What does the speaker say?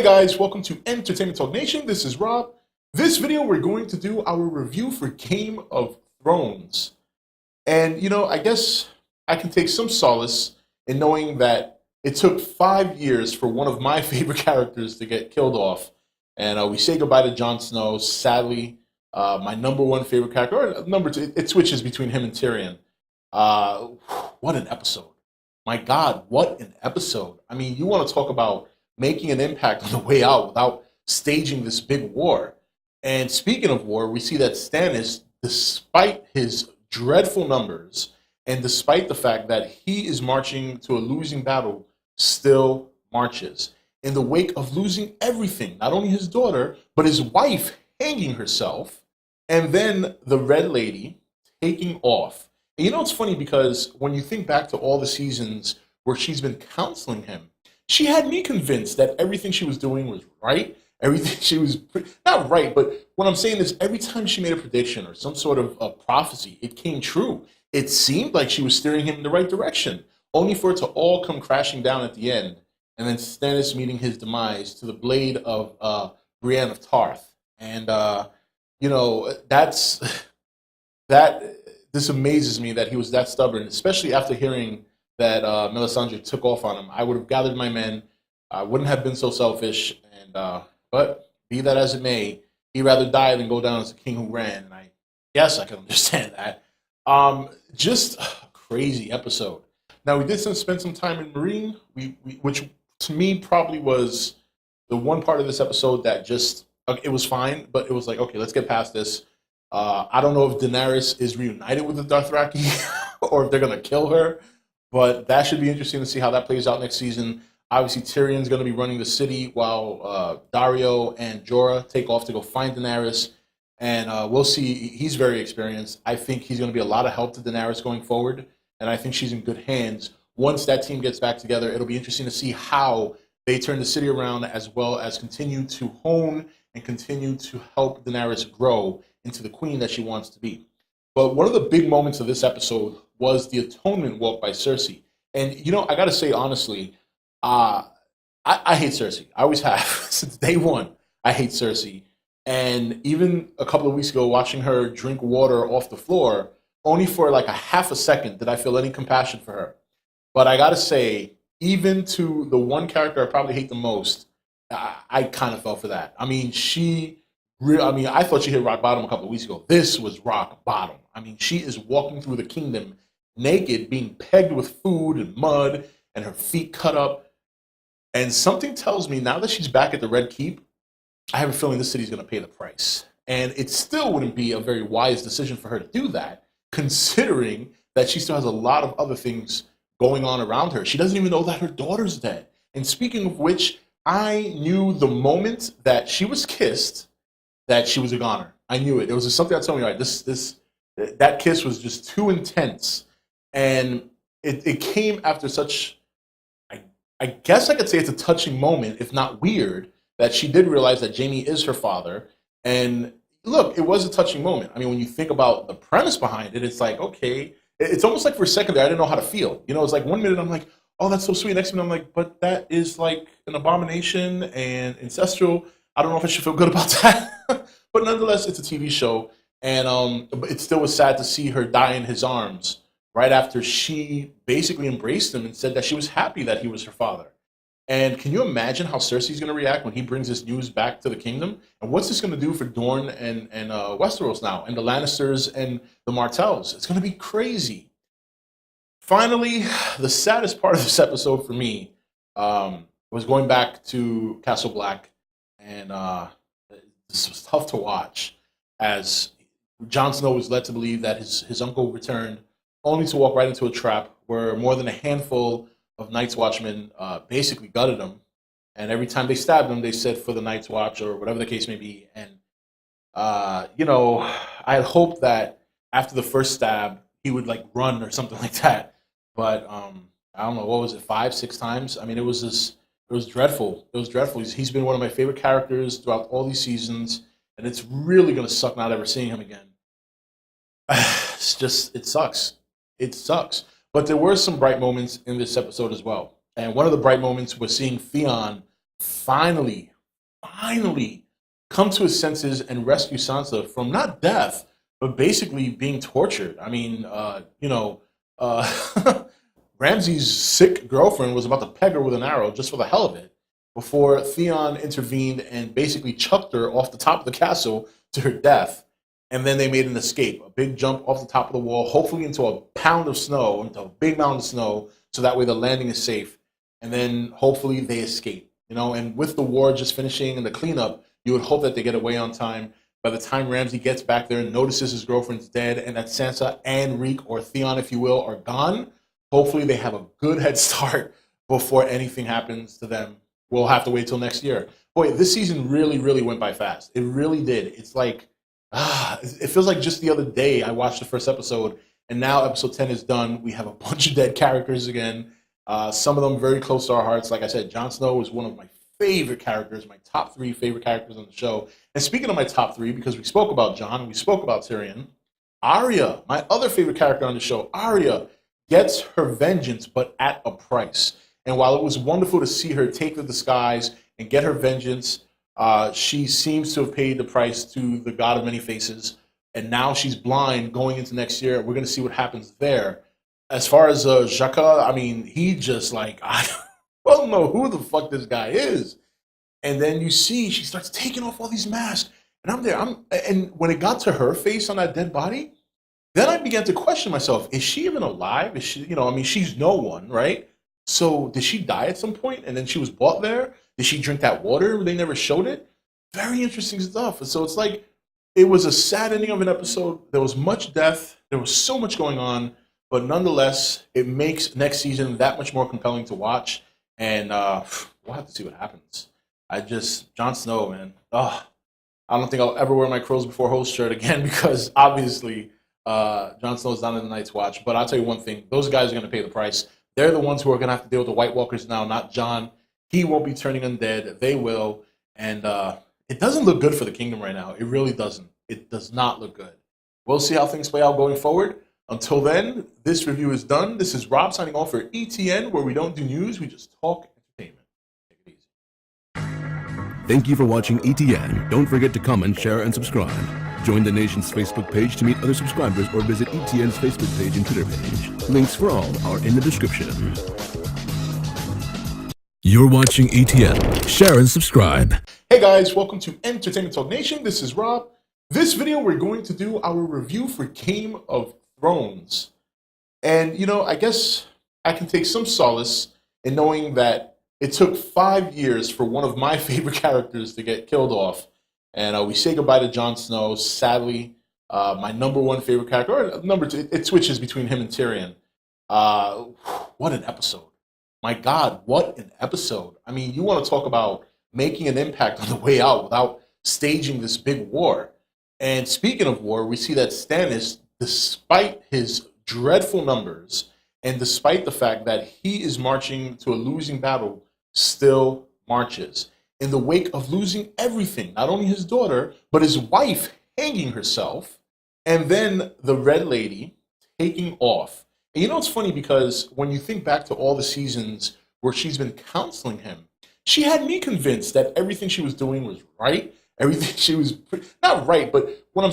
Hey guys, welcome to Entertainment Talk Nation. This is Rob. This video we're going to do our review for Game of Thrones. And I guess I can take some solace in knowing that it took 5 years for one of my favorite characters to get killed off. And we say goodbye to Jon Snow. Sadly, my number one favorite character, or number two, it switches between him and Tyrion. What an episode. My God, what an episode. I mean, you want to talk about making an impact on the way out without staging this big war. And speaking of war, we see that Stannis, despite his dreadful numbers, and despite the fact that he is marching to a losing battle, still marches. In the wake of losing everything, not only his daughter, but his wife hanging herself, and then the Red Lady taking off. And it's funny because when you think back to all the seasons where she's been counseling him, she had me convinced that everything she was doing was right. Everything she was, not right, but what I'm saying is every time she made a prediction or some sort of a prophecy, it came true. It seemed like she was steering him in the right direction, only for it to all come crashing down at the end. And then Stannis meeting his demise to the blade of Brienne of Tarth. And, this amazes me that he was that stubborn, especially after hearing that Melisandre took off on him. I would have gathered my men. I wouldn't have been so selfish. And but be that as it may, he'd rather die than go down as a king who ran. And I guess I can understand that. Just a crazy episode. Now, we did spend some time in Mereen, which to me probably was the one part of this episode that just, it was fine, but it was like, okay, let's get past this. I don't know if Daenerys is reunited with the Dothraki or if they're going to kill her. But that should be interesting to see how that plays out next season. Obviously, Tyrion's going to be running the city while Dario and Jorah take off to go find Daenerys. And we'll see. He's very experienced. I think he's going to be a lot of help to Daenerys going forward. And I think she's in good hands. Once that team gets back together, it'll be interesting to see how they turn the city around, as well as continue to hone and continue to help Daenerys grow into the queen that she wants to be. But one of the big moments of this episode was the atonement walk by Cersei. And, I got to say, honestly, I hate Cersei. I always have. Since day one, I hate Cersei. And even a couple of weeks ago, watching her drink water off the floor, only for like a half a second did I feel any compassion for her. But I got to say, even to the one character I probably hate the most, I kind of fell for that. I mean, I thought she hit rock bottom a couple of weeks ago. This was rock bottom. I mean, she is walking through the kingdom naked, being pegged with food and mud, and her feet cut up. And something tells me now that she's back at the Red Keep, I have a feeling this city's going to pay the price. And it still wouldn't be a very wise decision for her to do that, considering that she still has a lot of other things going on around her. She doesn't even know that her daughter's dead. And speaking of which, I knew the moment that she was kissed that she was a goner. I knew it. It was just something that told me, all right, that kiss was just too intense. And it came after such, I guess I could say it's a touching moment, if not weird, that she did realize that Jaime is her father. And look, it was a touching moment. I mean, when you think about the premise behind it, it's like, okay, it's almost like for a second there, I didn't know how to feel. It's like 1 minute I'm like, oh, that's so sweet. Next minute I'm like, but that is like an abomination and ancestral. I don't know if I should feel good about that. But nonetheless, it's a TV show. And it still was sad to see her die in his arms right after she basically embraced him and said that she was happy that he was her father. And can you imagine how Cersei's going to react when he brings this news back to the kingdom? And what's this going to do for Dorne and Westeros now, and the Lannisters and the Martells? It's going to be crazy. Finally, the saddest part of this episode for me was going back to Castle Black. And this was tough to watch, as Jon Snow was led to believe that his uncle returned, only to walk right into a trap where more than a handful of Night's Watchmen basically gutted him. And every time they stabbed him, they said for the Night's Watch or whatever the case may be. And, I had hoped that after the first stab, he would like run or something like that. But I don't know, what was it, 5, 6 times? I mean, it was dreadful. It was dreadful. He's been one of my favorite characters throughout all these seasons. And it's really going to suck not ever seeing him again. It sucks. It sucks. But there were some bright moments in this episode as well. And one of the bright moments was seeing Theon finally come to his senses and rescue Sansa from not death, but basically being tortured. I mean, Ramsay's sick girlfriend was about to peg her with an arrow just for the hell of it before Theon intervened and basically chucked her off the top of the castle to her death. And then they made an escape, a big jump off the top of the wall, hopefully into a pound of snow, into a big mountain of snow, so that way the landing is safe. And then hopefully they escape. And with the war just finishing and the cleanup, you would hope that they get away on time. By the time Ramsay gets back there and notices his girlfriend's dead and that Sansa and Reek, or Theon if you will, are gone, hopefully they have a good head start before anything happens to them. We'll have to wait till next year. Boy, this season really, really went by fast. It really did. It's like, it feels like just the other day I watched the first episode, and now episode 10 is done. We have a bunch of dead characters again. Some of them very close to our hearts. Like I said, Jon Snow is one of my favorite characters, my top 3 favorite characters on the show. And speaking of my top 3, because we spoke about Jon and we spoke about Tyrion, Arya, my other favorite character on the show, Arya, gets her vengeance, but at a price. And while it was wonderful to see her take the disguise and get her vengeance, she seems to have paid the price to the God of Many Faces. And now she's blind going into next year. We're going to see what happens there. As far as Xhaka, I mean, he just I don't know who the fuck this guy is. And then you see she starts taking off all these masks. And I'm there. And when it got to her face on that dead body, then I began to question myself. Is she even alive? Is she, she's no one, right? So did she die at some point and then she was brought there? Did she drink that water? They never showed it. Very interesting stuff. So it's like, it was a sad ending of an episode. There was much death. There was so much going on. But nonetheless, it makes next season that much more compelling to watch. And we'll have to see what happens. Jon Snow, man. I don't think I'll ever wear my Crows Before Host shirt again because obviously Jon Snow's not in the Night's Watch. But I'll tell you one thing. Those guys are going to pay the price. They're the ones who are going to have to deal with the White Walkers now, not Jon. He won't be turning undead. They will. And it doesn't look good for the kingdom right now. It really doesn't. It does not look good. We'll see how things play out going forward. Until then, this review is done. This is Rob signing off for ETN, where we don't do news, we just talk entertainment. Take it easy. Thank you for watching ETN. Don't forget to comment, share, and subscribe. Join the nation's Facebook page to meet other subscribers or visit ETN's Facebook page and Twitter page. Links for all are in the description. You're watching ETN. Share and subscribe. Hey guys, welcome to Entertainment Talk Nation. This is Rob. This video, we're going to do our review for Game of Thrones. And, I guess I can take some solace in knowing that it took 5 years for one of my favorite characters to get killed off. And we say goodbye to Jon Snow. Sadly, my number 1 favorite character, or number 2, it switches between him and Tyrion. What an episode. My God, what an episode. I mean, you want to talk about making an impact on the way out without staging this big war. And speaking of war, we see that Stannis, despite his dreadful numbers, and despite the fact that he is marching to a losing battle, still marches. In the wake of losing everything, not only his daughter, but his wife hanging herself, and then the Red Lady taking off. And it's funny because when you think back to all the seasons where she's been counseling him, she had me convinced that everything she was doing was right. Everything she was, not right, but what I'm